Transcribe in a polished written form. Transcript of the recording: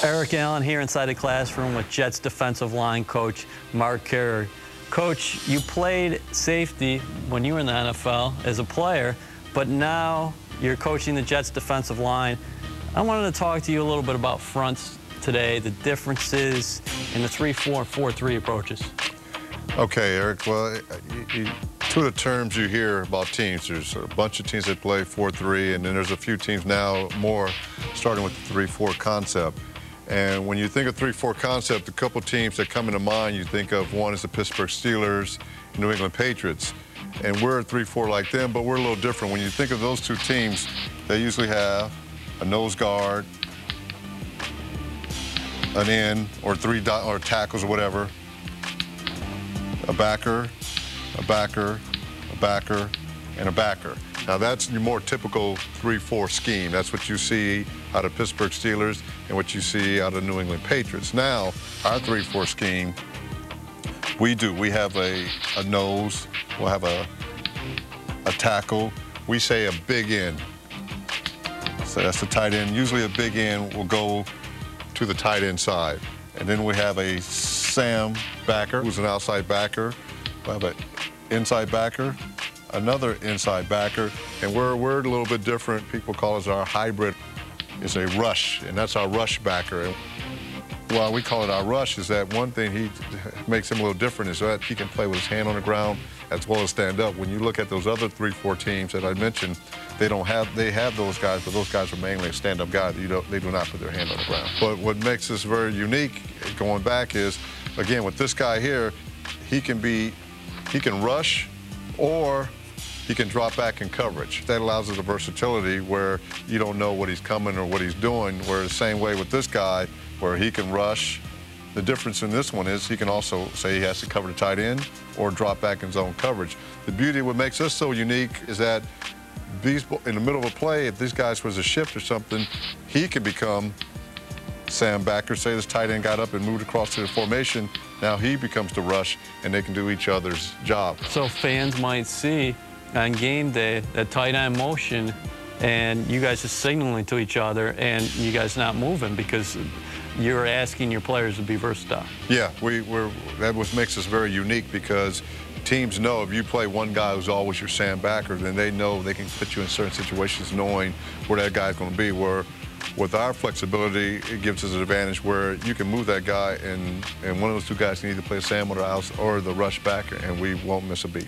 Eric Allen here inside the classroom with Jets defensive line coach Marcar. Coach, you played safety when you were in the NFL as a player, but now you're coaching the Jets defensive line. I wanted to talk to you a little bit about fronts today, the differences in the 3-4 and 4-3 approaches. Okay, Eric, well, two of the terms you hear about teams, there's a bunch of teams that play 4-3, and then there's a few teams now more starting with the 3-4 concept. And when you think of 3-4 concept, a couple teams that come into mind, you think of one is the Pittsburgh Steelers, New England Patriots. And we're 3-4 like them, but we're a little different. When you think of those two teams, they usually have a nose guard, an end, or or tackles or whatever, a backer, a backer, a backer, and a backer. Now that's your more typical 3-4 scheme. That's what you see out of Pittsburgh Steelers and what you see out of New England Patriots. Now, our 3-4 scheme, we have a nose, we'll have a tackle, we say a big end. So that's the tight end. Usually a big end will go to the tight end side. And then we have a Sam backer, who's an outside backer. We have an inside backer, another inside backer, and we're a little bit different. People call us our hybrid. It's a rush, and that's our rush backer. And why we call it our rush is that one thing he makes him a little different is that he can play with his hand on the ground as well as stand up. When you look at those other 3-4 teams that I mentioned, they have those guys, but those guys are mainly a stand-up guy. They do not put their hand on the ground. But what makes this very unique going back is, again, with this guy here, he can rush or he can drop back in coverage. That allows us a versatility where you don't know what he's coming or what he's doing, where the same way with this guy, where he can rush. The difference in this one is he can also say he has to cover the tight end or drop back in zone coverage. The beauty of what makes us so unique is that in the middle of a play, if these guys was a shift or something, he can become Sam backer. Say this tight end got up and moved across to the formation. Now he becomes the rush, and they can do each other's job. So fans might see on game day that tight end motion, and you guys are signaling to each other, and you guys not moving because you're asking your players to be versatile. Yeah, that makes us very unique because teams know if you play one guy who's always your Sam backer, then they know they can put you in certain situations knowing where that guy's going to be. Where with our flexibility, it gives us an advantage where you can move that guy, and one of those two guys can either play Sam or the rush backer, and we won't miss a beat.